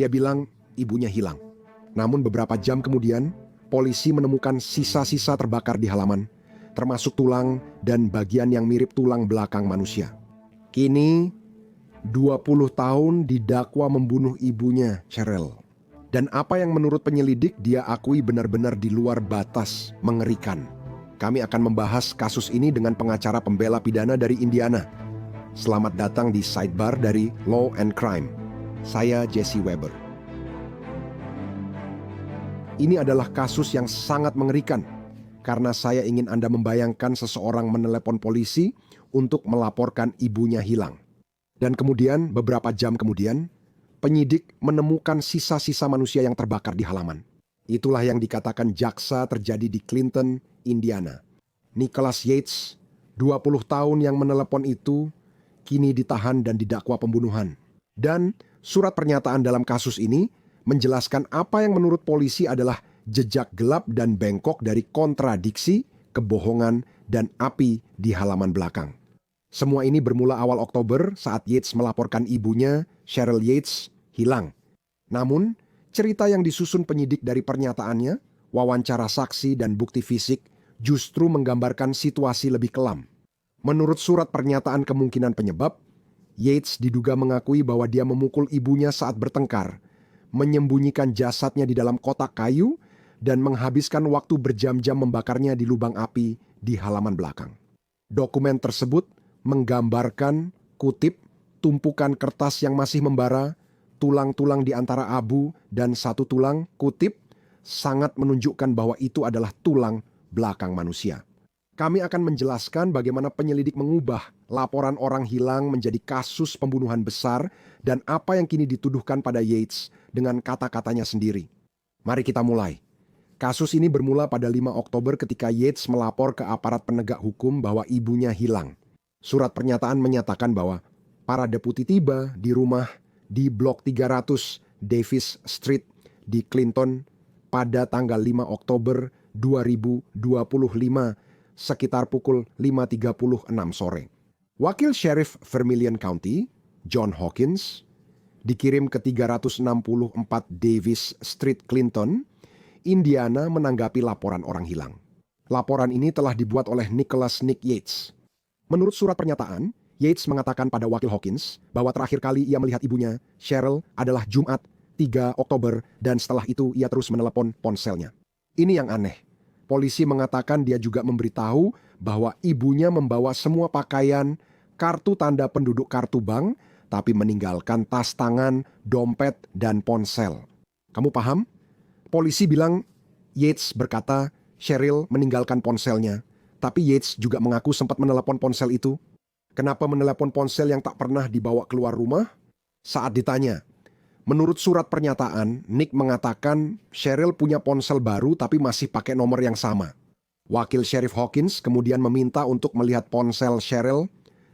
Dia bilang ibunya hilang. Namun beberapa jam kemudian, polisi menemukan sisa-sisa terbakar di halaman, termasuk tulang dan bagian yang mirip tulang belakang manusia. Kini 20 tahun didakwa membunuh ibunya, Cheryl. Dan apa yang menurut penyelidik dia akui benar-benar di luar batas mengerikan. Kami akan membahas kasus ini dengan pengacara pembela pidana dari Indiana. Selamat datang di Sidebar dari Law and Crime. Saya Jesse Weber. Ini adalah kasus yang sangat mengerikan karena saya ingin Anda membayangkan seseorang menelepon polisi untuk melaporkan ibunya hilang. Dan kemudian beberapa jam kemudian, penyidik menemukan sisa-sisa manusia yang terbakar di halaman. Itulah yang dikatakan jaksa terjadi di Clinton, Indiana. Nicholas Yates, 20 tahun yang menelepon itu, kini ditahan dan didakwa pembunuhan. Dan surat pernyataan dalam kasus ini menjelaskan apa yang menurut polisi adalah jejak gelap dan bengkok dari kontradiksi, kebohongan, dan api di halaman belakang. Semua ini bermula awal Oktober saat Yates melaporkan ibunya, Cheryl Yates, hilang. Namun, cerita yang disusun penyidik dari pernyataannya, wawancara saksi dan bukti fisik justru menggambarkan situasi lebih kelam. Menurut surat pernyataan kemungkinan penyebab, Yates diduga mengakui bahwa dia memukul ibunya saat bertengkar, menyembunyikan jasadnya di dalam kotak kayu, dan menghabiskan waktu berjam-jam membakarnya di lubang api di halaman belakang. Dokumen tersebut menggambarkan, kutip, tumpukan kertas yang masih membara, tulang-tulang di antara abu, dan satu tulang, kutip, sangat menunjukkan bahwa itu adalah tulang belakang manusia. Kami akan menjelaskan bagaimana penyelidik mengubah laporan orang hilang menjadi kasus pembunuhan besar dan apa yang kini dituduhkan pada Yates dengan kata-katanya sendiri. Mari kita mulai. Kasus ini bermula pada 5 Oktober ketika Yates melapor ke aparat penegak hukum bahwa ibunya hilang. Surat pernyataan menyatakan bahwa para deputi tiba di rumah di Blok 300 Davis Street di Clinton pada tanggal 5 Oktober 2025 sekitar pukul 5.36 sore. Wakil Sheriff Vermilion County, John Hawkins, dikirim ke 364 Davis Street, Clinton, Indiana menanggapi laporan orang hilang. Laporan ini telah dibuat oleh Nicholas Nick Yates. Menurut surat pernyataan, Yates mengatakan pada Wakil Hawkins bahwa terakhir kali ia melihat ibunya, Cheryl, adalah Jumat 3 Oktober dan setelah itu ia terus menelepon ponselnya. Ini yang aneh. Polisi mengatakan dia juga memberitahu bahwa ibunya membawa semua pakaian, kartu tanda penduduk kartu bank, tapi meninggalkan tas tangan, dompet, dan ponsel. Kamu paham? Polisi bilang Yates berkata Cheryl meninggalkan ponselnya. Tapi Yates juga mengaku sempat menelepon ponsel itu. Kenapa menelepon ponsel yang tak pernah dibawa keluar rumah? Saat ditanya, menurut surat pernyataan, Nick mengatakan Cheryl punya ponsel baru tapi masih pakai nomor yang sama. Wakil Sheriff Hawkins kemudian meminta untuk melihat ponsel Cheryl,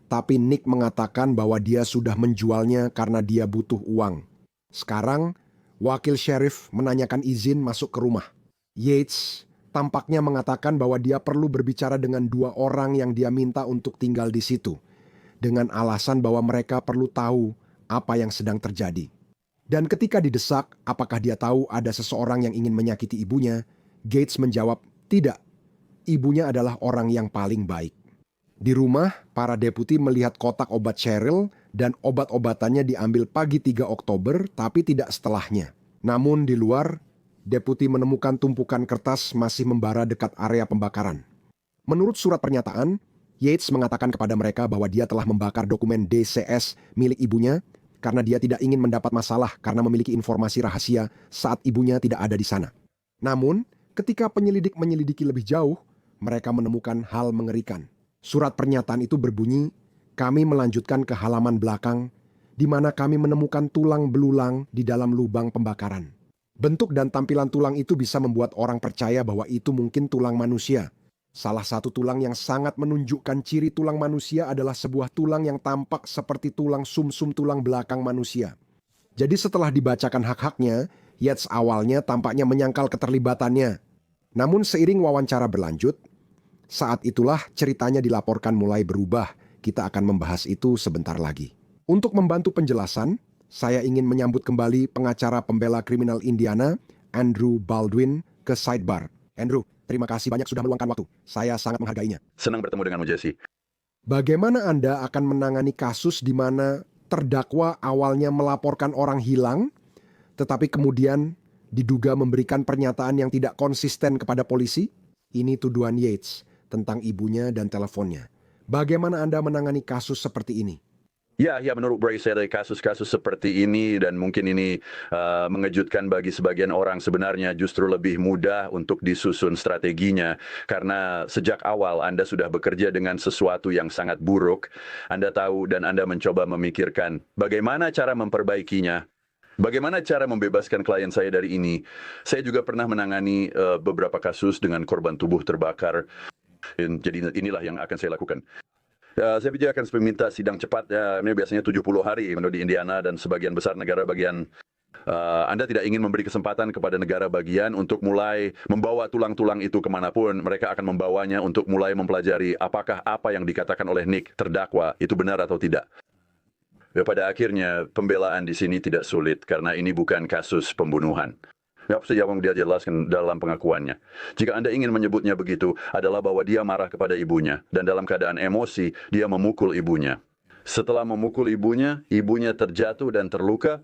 tapi Nick mengatakan bahwa dia sudah menjualnya karena dia butuh uang. Sekarang, Wakil Sheriff menanyakan izin masuk ke rumah. Yates tampaknya mengatakan bahwa dia perlu berbicara dengan 2 orang yang dia minta untuk tinggal di situ, dengan alasan bahwa mereka perlu tahu apa yang sedang terjadi. Dan ketika didesak apakah dia tahu ada seseorang yang ingin menyakiti ibunya, Gates menjawab, tidak, ibunya adalah orang yang paling baik. Di rumah, para deputi melihat kotak obat Cheryl dan obat-obatannya diambil pagi 3 Oktober tapi tidak setelahnya. Namun di luar, deputi menemukan tumpukan kertas masih membara dekat area pembakaran. Menurut surat pernyataan, Yates mengatakan kepada mereka bahwa dia telah membakar dokumen DCS milik ibunya karena dia tidak ingin mendapat masalah karena memiliki informasi rahasia saat ibunya tidak ada di sana. Namun, ketika penyelidik menyelidiki lebih jauh, mereka menemukan hal mengerikan. Surat pernyataan itu berbunyi, kami melanjutkan ke halaman belakang, di mana kami menemukan tulang belulang di dalam lubang pembakaran. Bentuk dan tampilan tulang itu bisa membuat orang percaya bahwa itu mungkin tulang manusia. Salah satu tulang yang sangat menunjukkan ciri tulang manusia adalah sebuah tulang yang tampak seperti tulang sumsum tulang belakang manusia. Jadi setelah dibacakan hak-haknya, Yates awalnya tampaknya menyangkal keterlibatannya. Namun seiring wawancara berlanjut, saat itulah ceritanya dilaporkan mulai berubah. Kita akan membahas itu sebentar lagi. Untuk membantu penjelasan, Saya ingin menyambut kembali pengacara pembela kriminal Indiana, Andrew Baldwin, ke sidebar. Andrew, terima kasih banyak sudah meluangkan waktu. Saya sangat menghargainya. Senang bertemu denganmu, Jesse. Bagaimana Anda akan menangani kasus di mana terdakwa awalnya melaporkan orang hilang, tetapi kemudian diduga memberikan pernyataan yang tidak konsisten kepada polisi? Ini tuduhan Yates tentang ibunya dan teleponnya. Bagaimana Anda menangani kasus seperti ini? Ya, menurut Bray saya dari kasus-kasus seperti ini dan mungkin ini mengejutkan bagi sebagian orang sebenarnya justru lebih mudah untuk disusun strateginya karena sejak awal Anda sudah bekerja dengan sesuatu yang sangat buruk. Anda tahu dan Anda mencoba memikirkan bagaimana cara memperbaikinya. Bagaimana cara membebaskan klien saya dari ini? Saya juga pernah menangani beberapa kasus dengan korban tubuh terbakar. Jadi inilah yang akan saya lakukan. Saya juga akan meminta sidang cepat, ini biasanya 70 hari di Indiana dan sebagian besar negara bagian. Anda tidak ingin memberi kesempatan kepada negara bagian untuk mulai membawa tulang-tulang itu kemanapun. Mereka akan membawanya untuk mulai mempelajari apakah apa yang dikatakan oleh Nick terdakwa itu benar atau tidak. Pada akhirnya pembelaan di sini tidak sulit karena ini bukan kasus pembunuhan. Yang dia jelaskan dalam pengakuannya. Jika Anda ingin menyebutnya begitu, adalah bahwa dia marah kepada ibunya, dan dalam keadaan emosi, dia memukul ibunya. Setelah memukul ibunya, ibunya terjatuh dan terluka,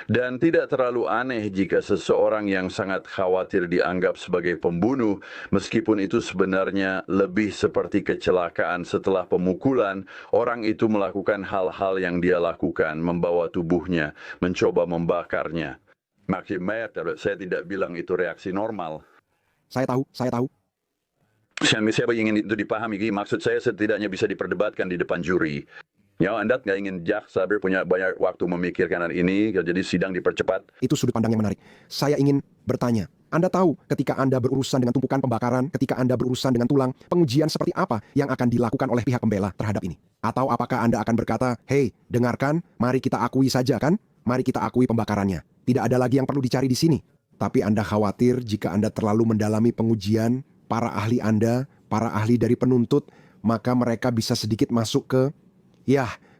dan tidak terlalu aneh jika seseorang yang sangat khawatir dianggap sebagai pembunuh, meskipun itu sebenarnya lebih seperti kecelakaan setelah pemukulan, orang itu melakukan hal-hal yang dia lakukan, membawa tubuhnya, mencoba membakarnya. Maksudnya, saya tidak bilang itu reaksi normal. Saya tahu. Saya ingin itu dipahami. Maksud saya setidaknya bisa diperdebatkan di depan juri. Ya, Anda nggak ingin jaksa punya banyak waktu memikirkan hal ini, jadi sidang dipercepat. Itu sudut pandang yang menarik. Saya ingin bertanya, Anda tahu ketika Anda berurusan dengan tumpukan pembakaran, ketika Anda berurusan dengan tulang, pengujian seperti apa yang akan dilakukan oleh pihak pembela terhadap ini? Atau apakah Anda akan berkata, "Hei, dengarkan, mari kita akui saja kan? Mari kita akui pembakarannya. Tidak ada lagi yang perlu dicari di sini." Tapi Anda khawatir jika Anda terlalu mendalami pengujian, para ahli Anda, para ahli dari penuntut, maka mereka bisa sedikit masuk ke,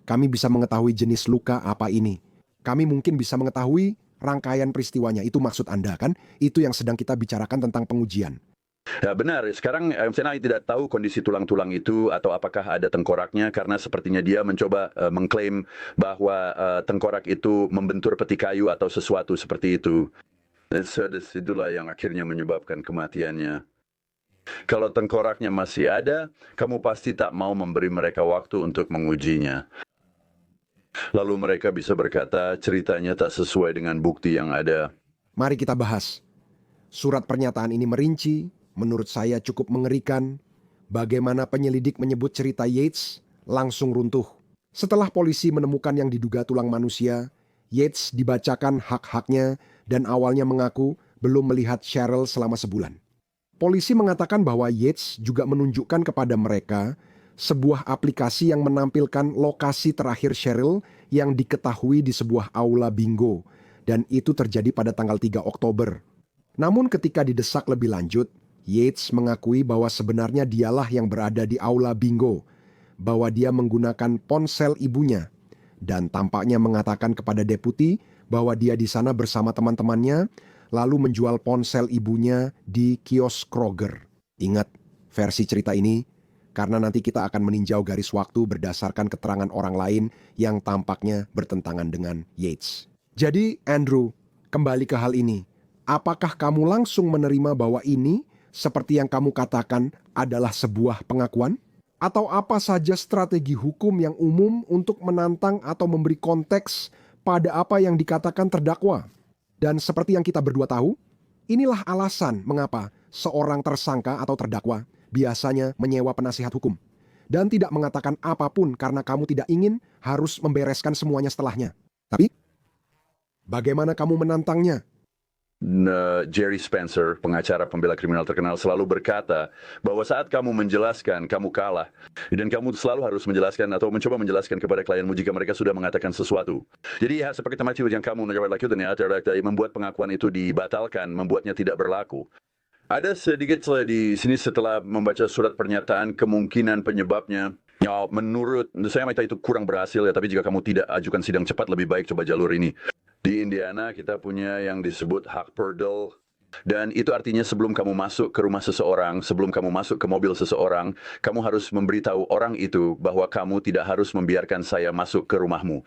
kami bisa mengetahui jenis luka apa ini. Kami mungkin bisa mengetahui rangkaian peristiwanya. Itu maksud Anda kan? Itu yang sedang kita bicarakan tentang pengujian. Ya benar, sekarang saya tidak tahu kondisi tulang-tulang itu atau apakah ada tengkoraknya karena sepertinya dia mencoba mengklaim bahwa tengkorak itu membentur peti kayu atau sesuatu seperti itu. Itulah yang akhirnya menyebabkan kematiannya. Kalau tengkoraknya masih ada, kamu pasti tak mau memberi mereka waktu untuk mengujinya. Lalu mereka bisa berkata ceritanya tak sesuai dengan bukti yang ada. Mari kita bahas. Surat pernyataan ini merinci, menurut saya cukup mengerikan, bagaimana penyelidik menyebut cerita Yates langsung runtuh. Setelah polisi menemukan yang diduga tulang manusia, Yates dibacakan hak-haknya dan awalnya mengaku belum melihat Cheryl selama sebulan. Polisi mengatakan bahwa Yates juga menunjukkan kepada mereka sebuah aplikasi yang menampilkan lokasi terakhir Cheryl yang diketahui di sebuah aula bingo, dan itu terjadi pada tanggal 3 Oktober. Namun ketika didesak lebih lanjut, Yates mengakui bahwa sebenarnya dialah yang berada di aula bingo, bahwa dia menggunakan ponsel ibunya, dan tampaknya mengatakan kepada deputi bahwa dia di sana bersama teman-temannya, lalu menjual ponsel ibunya di kios Kroger. Ingat, versi cerita ini, karena nanti kita akan meninjau garis waktu berdasarkan keterangan orang lain yang tampaknya bertentangan dengan Yates. Jadi, Andrew, kembali ke hal ini. Apakah kamu langsung menerima bahwa ini, seperti yang kamu katakan, adalah sebuah pengakuan? Atau apa saja strategi hukum yang umum untuk menantang atau memberi konteks pada apa yang dikatakan terdakwa? Dan seperti yang kita berdua tahu, inilah alasan mengapa seorang tersangka atau terdakwa biasanya menyewa penasihat hukum dan tidak mengatakan apapun karena kamu tidak ingin harus membereskan semuanya setelahnya. Tapi, bagaimana kamu menantangnya? Jerry Spencer, pengacara pembela kriminal terkenal, selalu berkata bahwa saat kamu menjelaskan, kamu kalah. Dan kamu selalu harus menjelaskan atau mencoba menjelaskan kepada klienmu jika mereka sudah mengatakan sesuatu. Jadi seperti tempat yang kamu lakukan, membuat pengakuan itu dibatalkan, membuatnya tidak berlaku. Ada sedikit di sini setelah membaca surat pernyataan kemungkinan penyebabnya. Ya, menurut saya itu kurang berhasil ya, tapi jika kamu tidak ajukan sidang cepat, lebih baik coba jalur ini. Di Indiana kita punya yang disebut hak perdel, dan itu artinya sebelum kamu masuk ke rumah seseorang, sebelum kamu masuk ke mobil seseorang, kamu harus memberitahu orang itu bahwa kamu tidak harus membiarkan saya masuk ke rumahmu.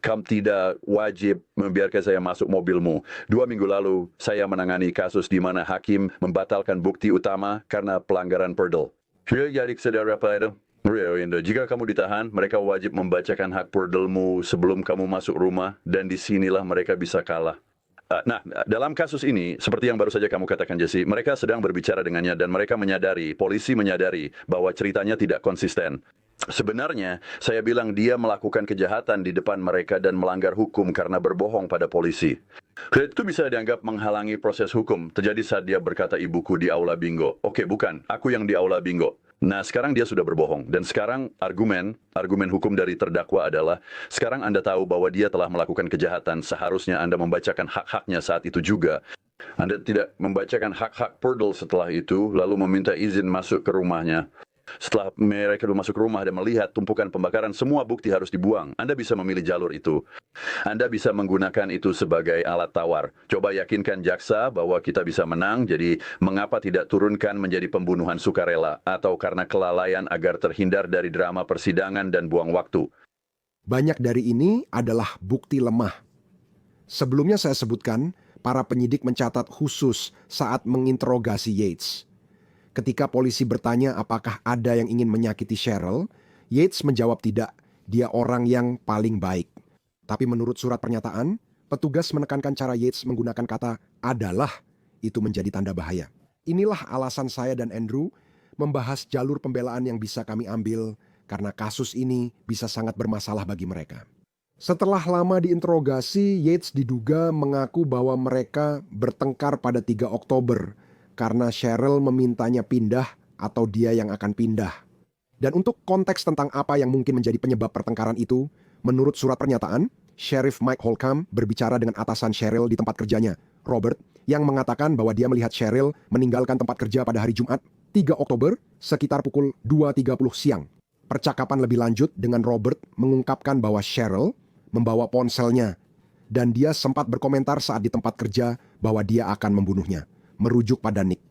Kamu tidak wajib membiarkan saya masuk mobilmu. 2 minggu lalu, saya menangani kasus di mana hakim membatalkan bukti utama karena pelanggaran perdel. Jadi saudara apa itu? Jika kamu ditahan, mereka wajib membacakan hak perdelmu sebelum kamu masuk rumah, dan disinilah mereka bisa kalah. Nah, dalam kasus ini, seperti yang baru saja kamu katakan, Jesse, mereka sedang berbicara dengannya dan mereka menyadari, polisi menyadari bahwa ceritanya tidak konsisten. Sebenarnya, saya bilang dia melakukan kejahatan di depan mereka dan melanggar hukum karena berbohong pada polisi. Itu bisa dianggap menghalangi proses hukum. Terjadi saat dia berkata ibuku di aula bingo. Oke, bukan. Aku yang di aula bingo. Nah, sekarang dia sudah berbohong. Dan sekarang argumen hukum dari terdakwa adalah, sekarang Anda tahu bahwa dia telah melakukan kejahatan, seharusnya Anda membacakan hak-haknya saat itu juga. Anda tidak membacakan hak-hak perdel setelah itu, lalu meminta izin masuk ke rumahnya. Setelah mereka masuk ke rumah dan melihat tumpukan pembakaran, semua bukti harus dibuang. Anda bisa memilih jalur itu. Anda bisa menggunakan itu sebagai alat tawar. Coba yakinkan jaksa bahwa kita bisa menang, jadi mengapa tidak turunkan menjadi pembunuhan sukarela atau karena kelalaian agar terhindar dari drama persidangan dan buang waktu. Banyak dari ini adalah bukti lemah. Sebelumnya saya sebutkan, para penyidik mencatat khusus saat menginterogasi Yates. Ketika polisi bertanya apakah ada yang ingin menyakiti Cheryl, Yates menjawab tidak, dia orang yang paling baik. Tapi menurut surat pernyataan, petugas menekankan cara Yates menggunakan kata adalah, itu menjadi tanda bahaya. Inilah alasan saya dan Andrew membahas jalur pembelaan yang bisa kami ambil karena kasus ini bisa sangat bermasalah bagi mereka. Setelah lama diinterogasi, Yates diduga mengaku bahwa mereka bertengkar pada 3 Oktober karena Cheryl memintanya pindah atau dia yang akan pindah. Dan untuk konteks tentang apa yang mungkin menjadi penyebab pertengkaran itu, menurut surat pernyataan, Sheriff Mike Holcomb berbicara dengan atasan Cheryl di tempat kerjanya, Robert, yang mengatakan bahwa dia melihat Cheryl meninggalkan tempat kerja pada hari Jumat, 3 Oktober, sekitar pukul 2.30 siang. Percakapan lebih lanjut dengan Robert mengungkapkan bahwa Cheryl membawa ponselnya, dan dia sempat berkomentar saat di tempat kerja bahwa dia akan membunuhnya, merujuk pada Nick.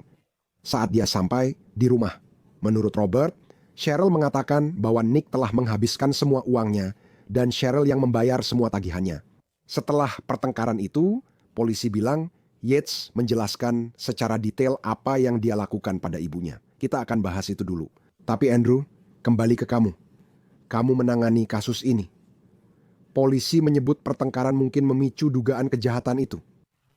Saat dia sampai di rumah, menurut Robert, Cheryl mengatakan bahwa Nick telah menghabiskan semua uangnya dan Cheryl yang membayar semua tagihannya. Setelah pertengkaran itu, polisi bilang Yates menjelaskan secara detail apa yang dia lakukan pada ibunya. Kita akan bahas itu dulu. Tapi Andrew, kembali ke kamu. Kamu menangani kasus ini. Polisi menyebut pertengkaran mungkin memicu dugaan kejahatan itu.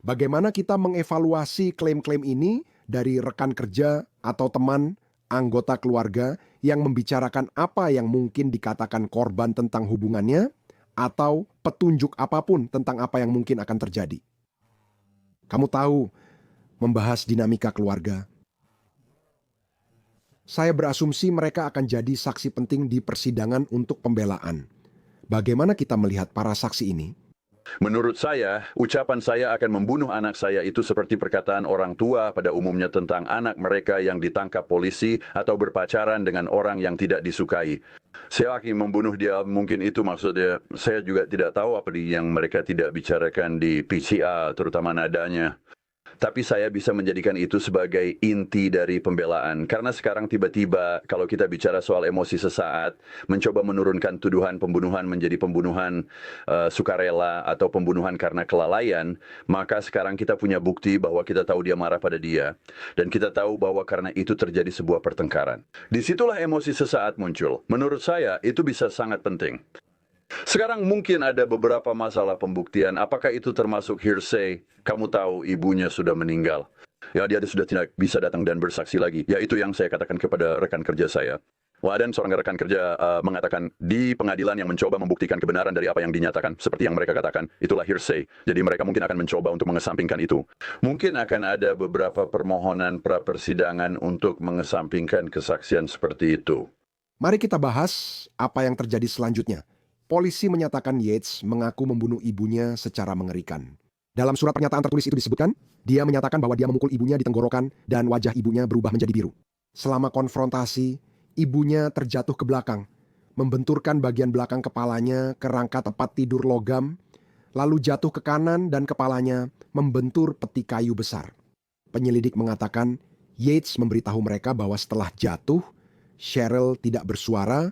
Bagaimana kita mengevaluasi klaim-klaim ini dari rekan kerja atau teman, anggota keluarga yang membicarakan apa yang mungkin dikatakan korban tentang hubungannya, atau petunjuk apapun tentang apa yang mungkin akan terjadi? Kamu tahu, membahas dinamika keluarga. Saya berasumsi mereka akan jadi saksi penting di persidangan untuk pembelaan. Bagaimana kita melihat para saksi ini? Menurut saya, ucapan saya akan membunuh anak saya itu seperti perkataan orang tua pada umumnya tentang anak mereka yang ditangkap polisi atau berpacaran dengan orang yang tidak disukai. Saya akan membunuh dia, mungkin itu maksudnya. Saya juga tidak tahu apa yang mereka tidak bicarakan di PCA, terutama nadanya. Tapi saya bisa menjadikan itu sebagai inti dari pembelaan. Karena sekarang tiba-tiba kalau kita bicara soal emosi sesaat, mencoba menurunkan tuduhan pembunuhan menjadi pembunuhan sukarela atau pembunuhan karena kelalaian, maka sekarang kita punya bukti bahwa kita tahu dia marah pada dia. Dan kita tahu bahwa karena itu terjadi sebuah pertengkaran. Disitulah emosi sesaat muncul. Menurut saya itu bisa sangat penting. Sekarang mungkin ada beberapa masalah pembuktian. Apakah itu termasuk hearsay? Kamu tahu ibunya sudah meninggal. Ya, dia sudah tidak bisa datang dan bersaksi lagi. Ya, itu yang saya katakan kepada rekan kerja saya. Wah, dan seorang rekan kerja mengatakan di pengadilan yang mencoba membuktikan kebenaran dari apa yang dinyatakan, seperti yang mereka katakan, itulah hearsay. Jadi mereka mungkin akan mencoba untuk mengesampingkan itu. Mungkin akan ada beberapa permohonan pra-persidangan untuk mengesampingkan kesaksian seperti itu. Mari kita bahas apa yang terjadi selanjutnya. Polisi menyatakan Yates mengaku membunuh ibunya secara mengerikan. Dalam surat pernyataan tertulis itu disebutkan, dia menyatakan bahwa dia memukul ibunya di tenggorokan dan wajah ibunya berubah menjadi biru. Selama konfrontasi, Ibunya terjatuh ke belakang, membenturkan bagian belakang kepalanya ke rangka tempat tidur logam, lalu jatuh ke kanan dan kepalanya membentur peti kayu besar. Penyelidik mengatakan Yates memberitahu mereka bahwa setelah jatuh, Cheryl tidak bersuara,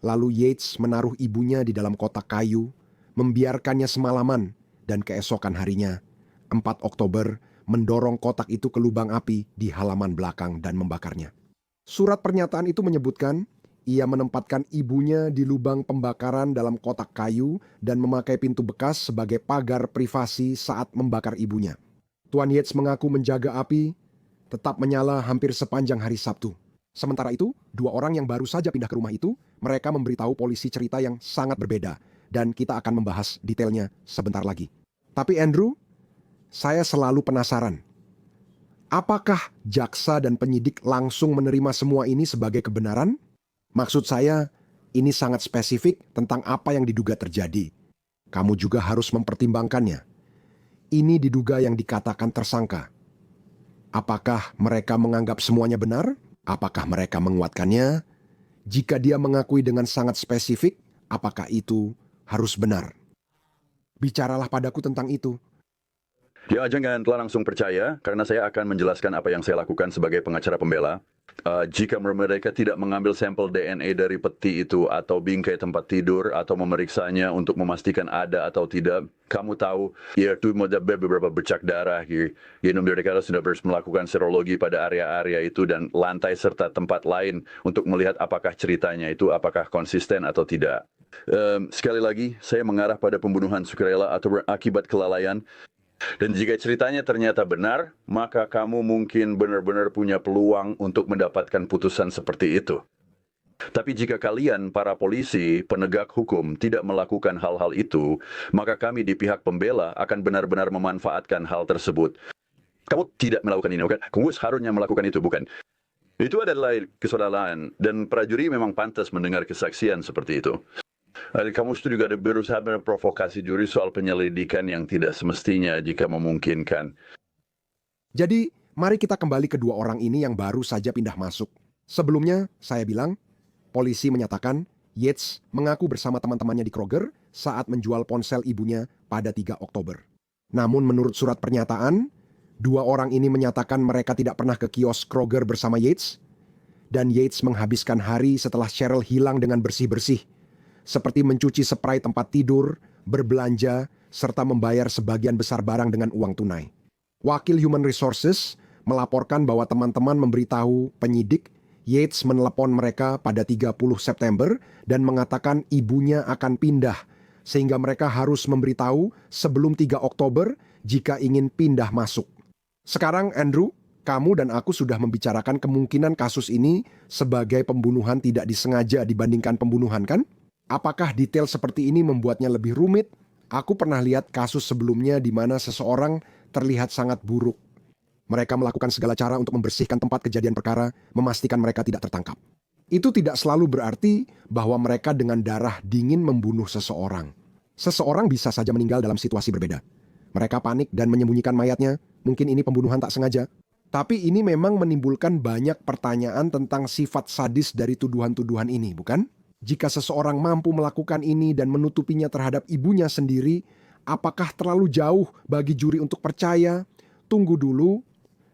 lalu Yates menaruh ibunya di dalam kotak kayu, membiarkannya semalaman, dan keesokan harinya, 4 Oktober, mendorong kotak itu ke lubang api di halaman belakang dan membakarnya. Surat pernyataan itu menyebutkan ia menempatkan ibunya di lubang pembakaran dalam kotak kayu dan memakai pintu bekas sebagai pagar privasi saat membakar ibunya. Tuan Yates mengaku menjaga api tetap menyala hampir sepanjang hari Sabtu. Sementara itu, 2 orang yang baru saja pindah ke rumah itu, mereka memberitahu polisi cerita yang sangat berbeda, dan kita akan membahas detailnya sebentar lagi. Tapi Andrew, saya selalu penasaran. Apakah jaksa dan penyidik langsung menerima semua ini sebagai kebenaran? Maksud saya, ini sangat spesifik tentang apa yang diduga terjadi. Kamu juga harus mempertimbangkannya. Ini diduga yang dikatakan tersangka. Apakah mereka menganggap semuanya benar? Apakah mereka menguatkannya? Jika dia mengakui dengan sangat spesifik, apakah itu harus benar? Bicaralah padaku tentang itu. Ya, janganlah langsung percaya, karena saya akan menjelaskan apa yang saya lakukan sebagai pengacara pembela. Jika mereka tidak mengambil sampel DNA dari peti itu atau bingkai tempat tidur atau memeriksanya untuk memastikan ada atau tidak, kamu tahu, yaitu beberapa bercak darah. Mereka sudah melakukan serologi pada area-area itu dan lantai serta tempat lain untuk melihat apakah ceritanya itu apakah konsisten atau tidak. Sekali lagi, saya mengarah pada pembunuhan sukarela atau akibat kelalaian. Dan jika ceritanya ternyata benar, maka kamu mungkin benar-benar punya peluang untuk mendapatkan putusan seperti itu. Tapi jika kalian, para polisi, penegak hukum, tidak melakukan hal-hal itu, maka kami di pihak pembela akan benar-benar memanfaatkan hal tersebut. Kamu tidak melakukan ini, bukan? Kamu seharusnya melakukan itu, bukan? Itu adalah kesalahan, dan prajurit memang pantas mendengar kesaksian seperti itu. Kamu juga ada berusaha memprovokasi juri soal penyelidikan yang tidak semestinya jika memungkinkan. Jadi, mari kita kembali ke 2 orang ini yang baru saja pindah masuk. Sebelumnya, saya bilang, polisi menyatakan Yates mengaku bersama teman-temannya di Kroger saat menjual ponsel ibunya pada 3 Oktober. Namun menurut surat pernyataan, 2 orang ini menyatakan mereka tidak pernah ke kios Kroger bersama Yates, dan Yates menghabiskan hari setelah Cheryl hilang dengan bersih-bersih, seperti mencuci spray tempat tidur, berbelanja, serta membayar sebagian besar barang dengan uang tunai. Wakil Human Resources melaporkan bahwa teman-teman memberitahu penyidik Yates menelepon mereka pada 30 September dan mengatakan ibunya akan pindah, sehingga mereka harus memberitahu sebelum 3 Oktober jika ingin pindah masuk. Sekarang Andrew, kamu dan aku sudah membicarakan kemungkinan kasus ini sebagai pembunuhan tidak disengaja dibandingkan pembunuhan, kan? Apakah detail seperti ini membuatnya lebih rumit? Aku pernah lihat kasus sebelumnya di mana seseorang terlihat sangat buruk. Mereka melakukan segala cara untuk membersihkan tempat kejadian perkara, memastikan mereka tidak tertangkap. Itu tidak selalu berarti bahwa mereka dengan darah dingin membunuh seseorang. Seseorang bisa saja meninggal dalam situasi berbeda. Mereka panik dan menyembunyikan mayatnya, mungkin ini pembunuhan tak sengaja. Tapi ini memang menimbulkan banyak pertanyaan tentang sifat sadis dari tuduhan-tuduhan ini, bukan? Jika seseorang mampu melakukan ini dan menutupinya terhadap ibunya sendiri, apakah terlalu jauh bagi juri untuk percaya? Tunggu dulu,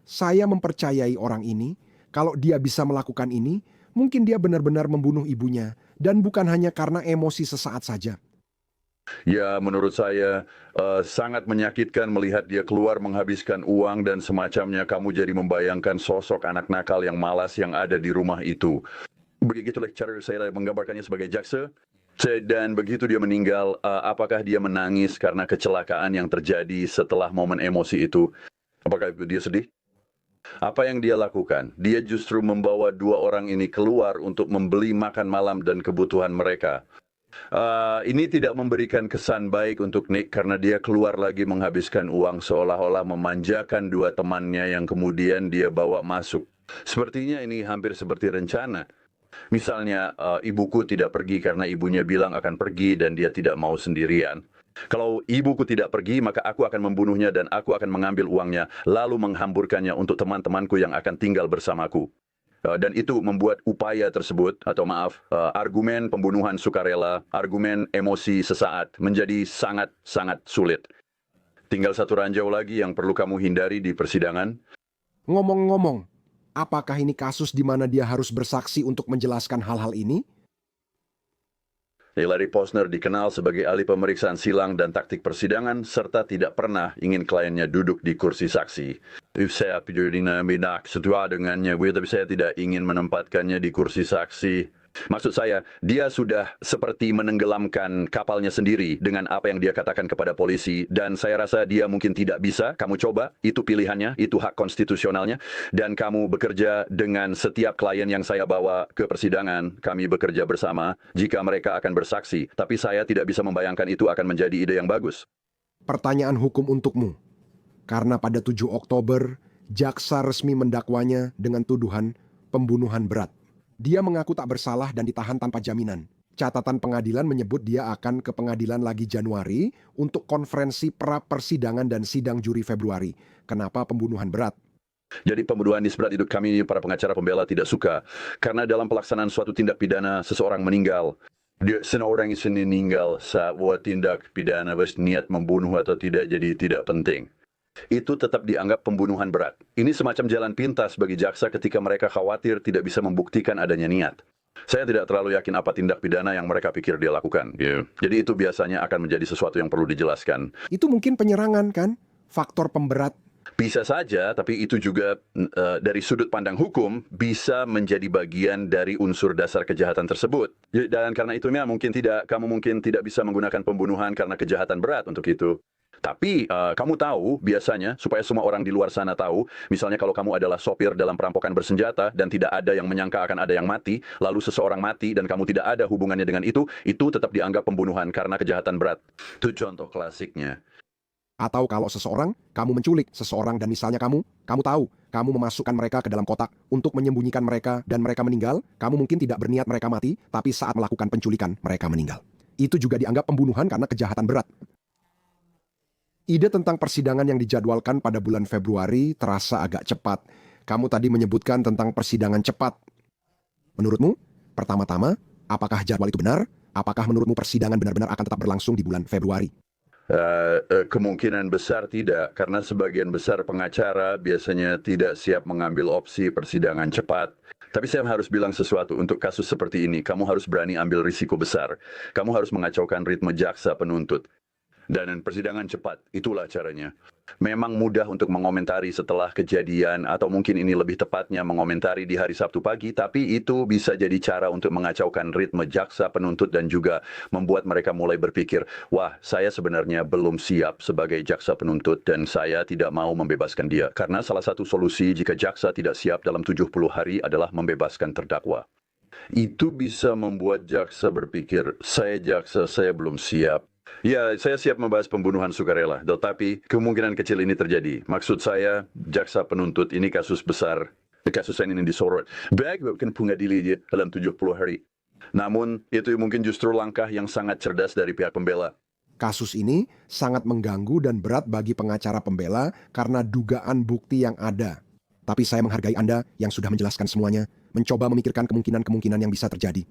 saya mempercayai orang ini. Kalau dia bisa melakukan ini, mungkin dia benar-benar membunuh ibunya, dan bukan hanya karena emosi sesaat saja. Ya, menurut saya sangat menyakitkan melihat dia keluar menghabiskan uang dan semacamnya. Kamu jadi membayangkan sosok anak nakal yang malas yang ada di rumah itu. Begitulah cara saya menggambarkannya sebagai jaksa. Dan begitu dia meninggal, apakah dia menangis karena kecelakaan yang terjadi setelah momen emosi itu? Apakah dia sedih? Apa yang dia lakukan? Dia justru membawa 2 orang ini keluar untuk membeli makan malam dan kebutuhan mereka. Ini tidak memberikan kesan baik untuk Nick karena dia keluar lagi menghabiskan uang seolah-olah memanjakan 2 temannya yang kemudian dia bawa masuk. Sepertinya ini hampir seperti rencana. Misalnya, ibuku tidak pergi karena ibunya bilang akan pergi dan dia tidak mau sendirian. Kalau ibuku tidak pergi, maka aku akan membunuhnya dan aku akan mengambil uangnya, lalu menghamburkannya untuk teman-temanku yang akan tinggal bersamaku. Dan itu membuat upaya tersebut, argumen pembunuhan sukarela, argumen emosi sesaat menjadi sangat-sangat sulit. Tinggal satu ranjau lagi yang perlu kamu hindari di persidangan. Ngomong-ngomong, apakah ini kasus di mana dia harus bersaksi untuk menjelaskan hal-hal ini? Larry Posner dikenal sebagai ahli pemeriksaan silang dan taktik persidangan serta tidak pernah ingin kliennya duduk di kursi saksi. Saya tidak setua dengannya, tapi saya tidak ingin menempatkannya di kursi saksi. Maksud saya, dia sudah seperti menenggelamkan kapalnya sendiri dengan apa yang dia katakan kepada polisi, dan saya rasa dia mungkin tidak bisa. Kamu coba, itu pilihannya, itu hak konstitusionalnya, dan kamu bekerja dengan setiap klien yang saya bawa ke persidangan. Kami bekerja bersama jika mereka akan bersaksi, tapi saya tidak bisa membayangkan itu akan menjadi ide yang bagus. Pertanyaan hukum untukmu. Karena pada 7 Oktober, jaksa resmi mendakwanya dengan tuduhan pembunuhan berat. Dia mengaku tak bersalah dan ditahan tanpa jaminan. Catatan pengadilan menyebut dia akan ke pengadilan lagi Januari untuk konferensi pra-persidangan dan sidang juri Februari. Kenapa pembunuhan berat? Jadi pembunuhan disberat itu kami para pengacara pembela tidak suka. Karena dalam pelaksanaan suatu tindak pidana, seseorang meninggal. Seseorang itu meninggal saat buat tindak pidana berniat membunuh atau tidak, jadi tidak penting. Itu tetap dianggap pembunuhan berat. Ini semacam jalan pintas bagi jaksa ketika mereka khawatir tidak bisa membuktikan adanya niat. Saya tidak terlalu yakin apa tindak pidana yang mereka pikir dia lakukan. Jadi itu biasanya akan menjadi sesuatu yang perlu dijelaskan. Itu mungkin penyerangan kan? Faktor pemberat. Bisa saja, tapi itu juga dari sudut pandang hukum bisa menjadi bagian dari unsur dasar kejahatan tersebut. Dan karena itu kamu mungkin tidak bisa menggunakan pembunuhan karena kejahatan berat untuk itu. Tapi kamu tahu biasanya, supaya semua orang di luar sana tahu, misalnya kalau kamu adalah sopir dalam perampokan bersenjata dan tidak ada yang menyangka akan ada yang mati, lalu seseorang mati dan kamu tidak ada hubungannya dengan itu tetap dianggap pembunuhan karena kejahatan berat. Itu contoh klasiknya. Atau kalau kamu menculik seseorang dan misalnya kamu tahu, kamu memasukkan mereka ke dalam kotak untuk menyembunyikan mereka dan mereka meninggal, kamu mungkin tidak berniat mereka mati, tapi saat melakukan penculikan mereka meninggal. Itu juga dianggap pembunuhan karena kejahatan berat. Ide tentang persidangan yang dijadwalkan pada bulan Februari terasa agak cepat. Kamu tadi menyebutkan tentang persidangan cepat. Menurutmu, pertama-tama, apakah jadwal itu benar? Apakah menurutmu persidangan benar-benar akan tetap berlangsung di bulan Februari? Kemungkinan besar tidak, karena sebagian besar pengacara biasanya tidak siap mengambil opsi persidangan cepat. Tapi saya harus bilang sesuatu, untuk kasus seperti ini, kamu harus berani ambil risiko besar. Kamu harus mengacaukan ritme jaksa penuntut. Dan persidangan cepat, itulah caranya. Memang mudah untuk mengomentari setelah kejadian, atau mungkin ini lebih tepatnya mengomentari di hari Sabtu pagi, tapi itu bisa jadi cara untuk mengacaukan ritme jaksa penuntut dan juga membuat mereka mulai berpikir, wah, saya sebenarnya belum siap sebagai jaksa penuntut dan saya tidak mau membebaskan dia. Karena salah satu solusi jika jaksa tidak siap dalam 70 hari adalah membebaskan terdakwa. Itu bisa membuat jaksa berpikir, saya jaksa, saya belum siap. Ya, saya siap membahas pembunuhan sukarela, tetapi kemungkinan kecil ini terjadi. Maksud saya, jaksa penuntut ini kasus besar. Kasus ini disorot. Baik, bukan pengadili dia dalam 70 hari. Namun, itu mungkin justru langkah yang sangat cerdas dari pihak pembela. Kasus ini sangat mengganggu dan berat bagi pengacara pembela karena dugaan bukti yang ada. Tapi saya menghargai Anda yang sudah menjelaskan semuanya, mencoba memikirkan kemungkinan-kemungkinan yang bisa terjadi.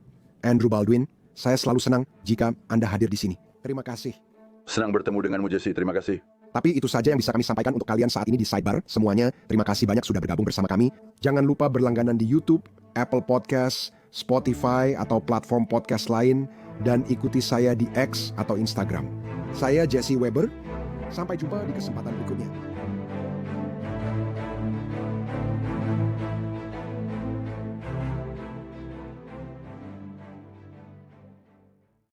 Andrew Baldwin, saya selalu senang jika Anda hadir di sini. Terima kasih. Senang bertemu denganmu, Jesse. Terima kasih. Tapi itu saja yang bisa kami sampaikan untuk kalian saat ini di Sidebar. Semuanya, terima kasih banyak sudah bergabung bersama kami. Jangan lupa berlangganan di YouTube, Apple Podcast, Spotify, atau platform podcast lain. Dan ikuti saya di X atau Instagram. Saya Jesse Weber. Sampai jumpa di kesempatan berikutnya.